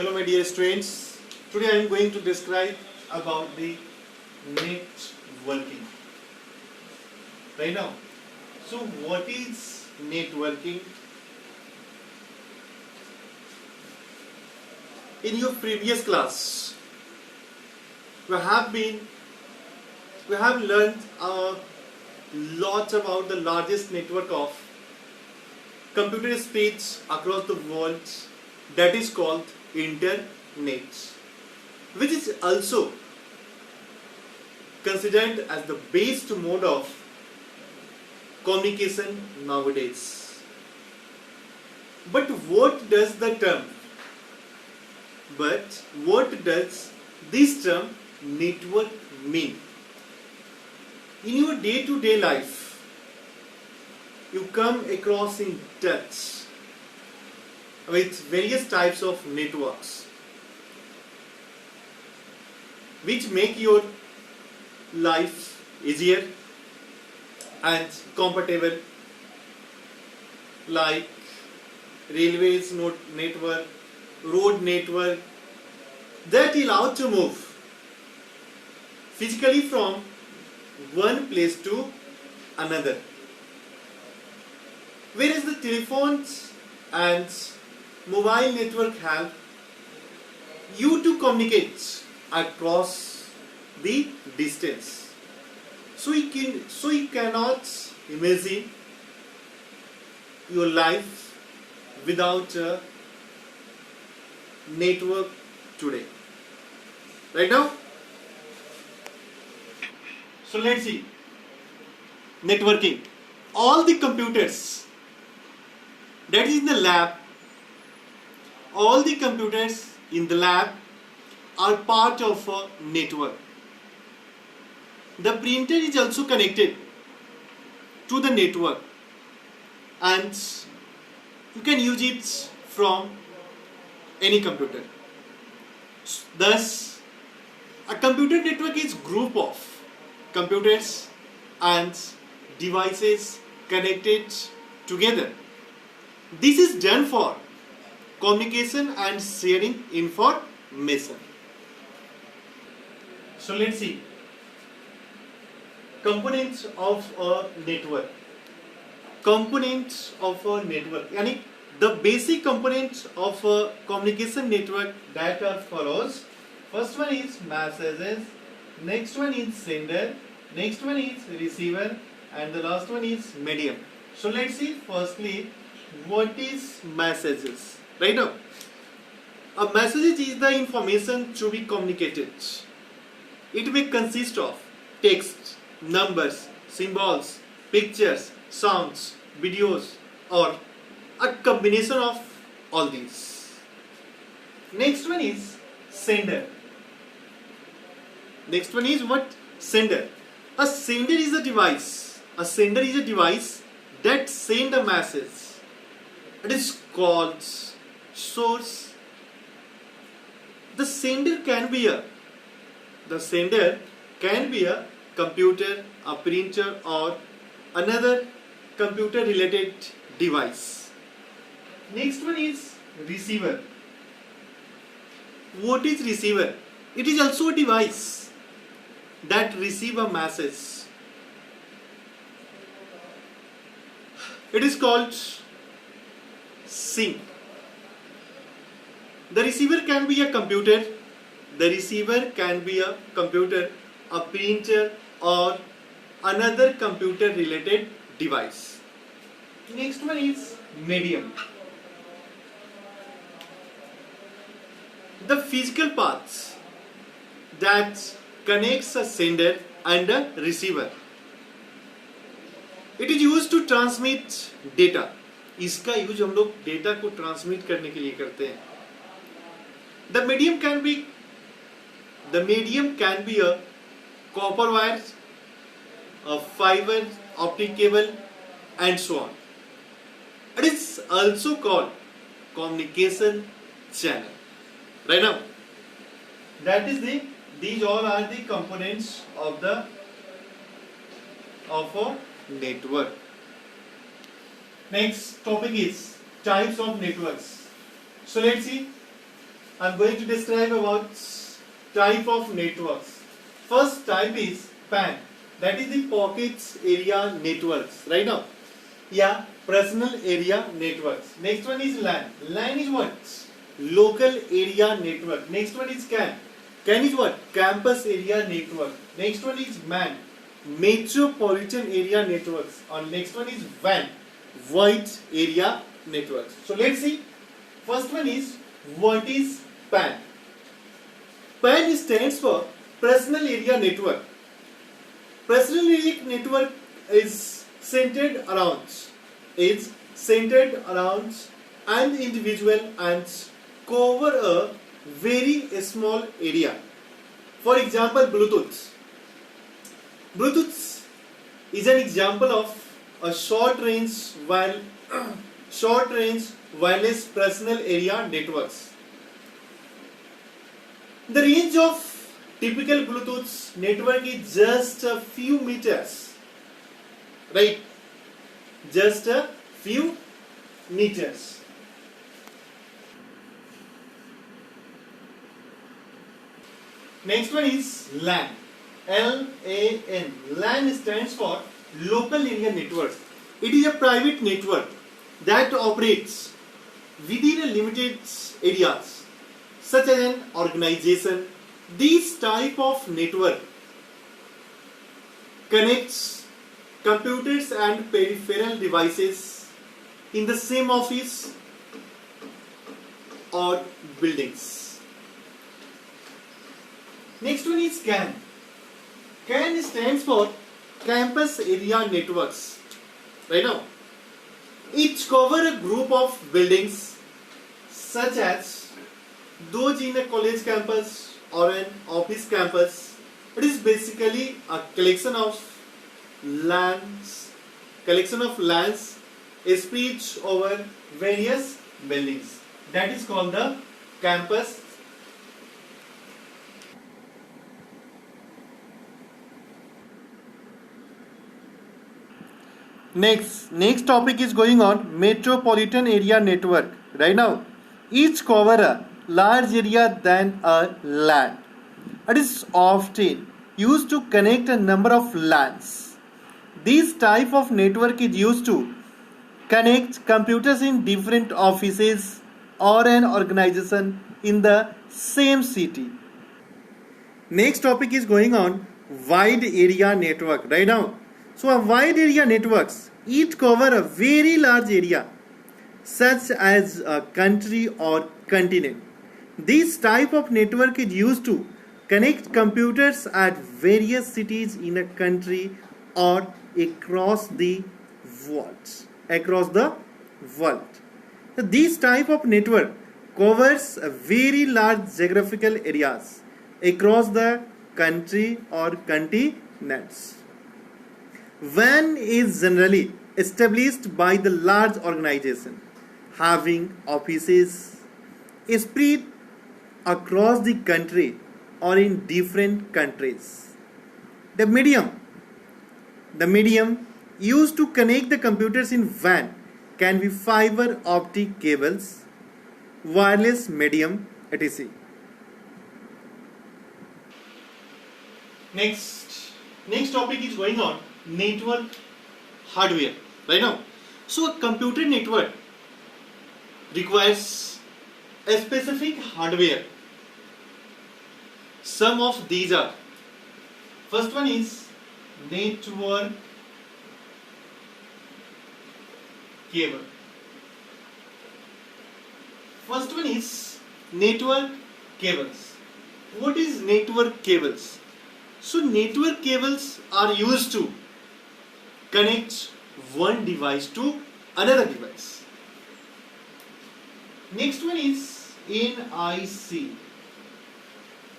Hello my dear students. Today I am going to describe about the networking. Right now. So what is networking? In your previous class, we have learned a lot about the largest network of computer speech across the world, that is called internet, which is also considered as the best mode of communication nowadays. But what does this term network mean? In your day-to-day life, you come across in touch with various types of networks which make your life easier and comfortable, like railways network, road network, that allow to move physically from one place to another. Whereas the telephones and mobile network help you to communicate across the distance. So you cannot imagine your life without a network today. Right now? So let's see. Networking. All the computers that is in the lab, all the computers in the lab are part of a network. The printer is also connected to the network and you can use it from any computer. Thus, a computer network is group of computers and devices connected together. This is done for communication and sharing information. So let's see. Components of a network. Components of a network. Yani the basic components of a communication network that are follows. First one is messages. Next one is sender. Next one is receiver. And the last one is medium. So let's see firstly what is messages. Right now, a message is the information to be communicated. It may consist of text, numbers, symbols, pictures, sounds, videos, or a combination of all these. Next one is sender. Next one is what? Sender. A sender is a device. A sender is a device that sends a message. It is called source. The sender can be a computer, a printer, or another computer related device. Next one is receiver. What is receiver? It is also a device that receives a message. It is called sync. The receiver can be a computer. The receiver can be a computer, a printer, or another computer related device. Next one is medium. The physical parts that connects a sender and a receiver. It is used to transmit data. इसका use हम लोग data को transmit करने के लिए करते हैं. The medium can be a copper wire, a fiber optic cable, and so on. It is also called communication channel. Right now, these all are the components of a network. Next topic is types of networks. So let's see. I'm going to describe about type of networks. First type is PAN, that is the pockets area networks. Right now, yeah, personal area networks. Next one is LAN. LAN is what? Local area network. Next one is CAN. CAN is what? Campus area network. Next one is MAN, metropolitan area networks. And next one is WAN, wide area networks. So let's see. First one is, what is PAN? PAN stands for personal area network. Personal area network is centered around an individual and cover a very small area. For example, Bluetooth. Bluetooth is an example of a short range wireless personal area networks. The range of typical Bluetooth network is just a few meters, right? Just a few meters. Next one is LAN. LAN. LAN stands for local area network. It is a private network that operates within a limited areas, such as an organization. This type of network connects computers and peripheral devices in the same office or buildings. Next one is CAN. CAN stands for campus area networks. Right now, it covers a group of buildings such as those in a college campus or an office campus. It is basically a collection of LANs spread over various buildings. That is called the campus. Next topic is going on metropolitan area network. Right now, each cover a large area than a LAN. It is often used to connect a number of LANs. This type of network is used to connect computers in different offices or an organization in the same city. Next topic is going on wide area network. Right now, so a wide area networks, it cover a very large area such as a country or continent. This type of network is used to connect computers at various cities in a country or across the world. So this type of network covers a very large geographical areas across the country or continents. WAN is generally established by the large organization having offices spread across the country or in different countries. The medium used to connect the computers in WAN can be fiber optic cables, wireless medium, etc. Next topic is going on network hardware. Right now, so a computer network requires a specific hardware. Some of these are, first one is network cable. First one is network cables. What is network cables? So network cables are used to connect one device to another device. Next one is NIC.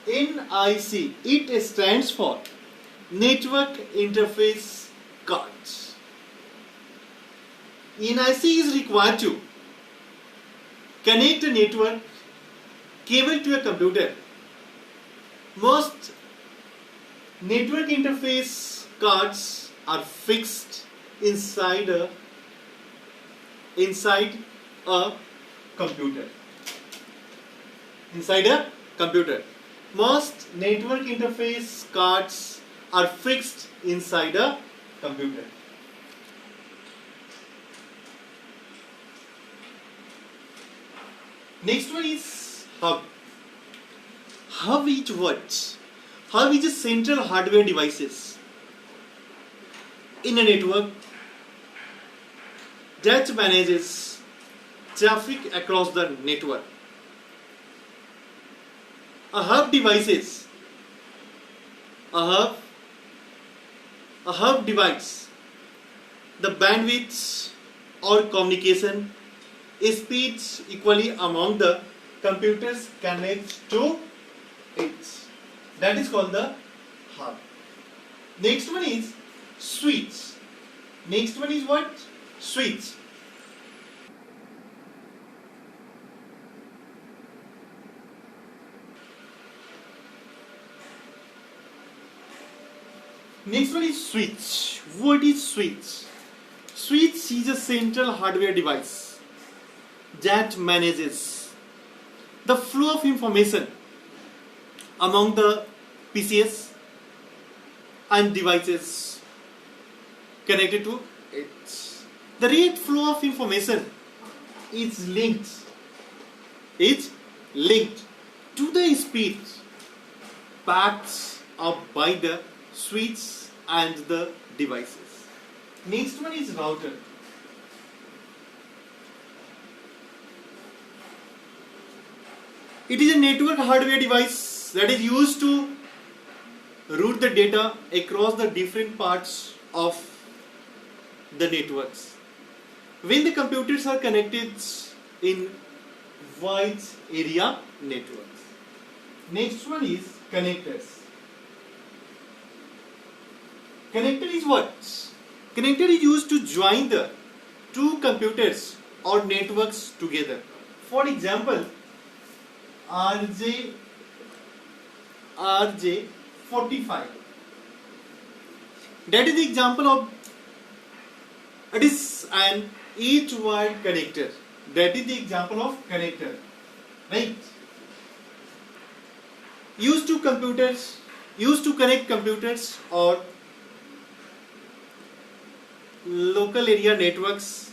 NIC, it stands for Network Interface Cards. NIC is required to connect a network cable to a computer. Most network interface cards are fixed inside a computer. inside a computer. Most network interface cards are fixed inside a computer. Next one is hub. Hub is what? Hub is a central hardware devices in a network that manages traffic across the network. A hub devices. A hub divides the bandwidth or communication speeds equally among the computers connect to it. That is called the hub. Next one is switch. Next one is what? Switch. Next one is switch. What is switch? Switch is a central hardware device that manages the flow of information among the PCs and devices connected to it. The rate flow of information is linked to the speed packed up by the switch and the devices. Next one is router. It is a network hardware device that is used to route the data across the different parts of the networks. When the computers are connected in wide area networks. Next one is connectors. Connector is what? Connector is used to join the two computers or networks together. For example, RJ45. That is the example of it is an 8-wire connector. That is the example of connector. Right? Used to connect computers or local area networks,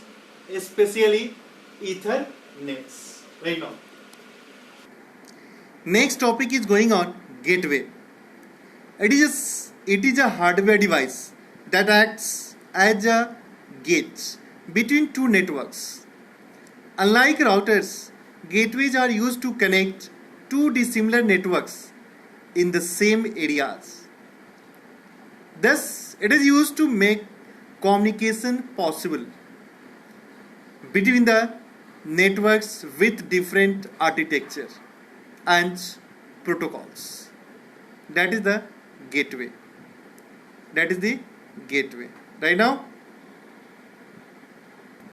especially Ethernets. Right now. Next topic is going on gateway. It is a hardware device that acts as a gate between two networks. Unlike routers, gateways are used to connect two dissimilar networks in the same areas. Thus, it is used to make communication possible between the networks with different architecture and protocols. That is the gateway. Right now,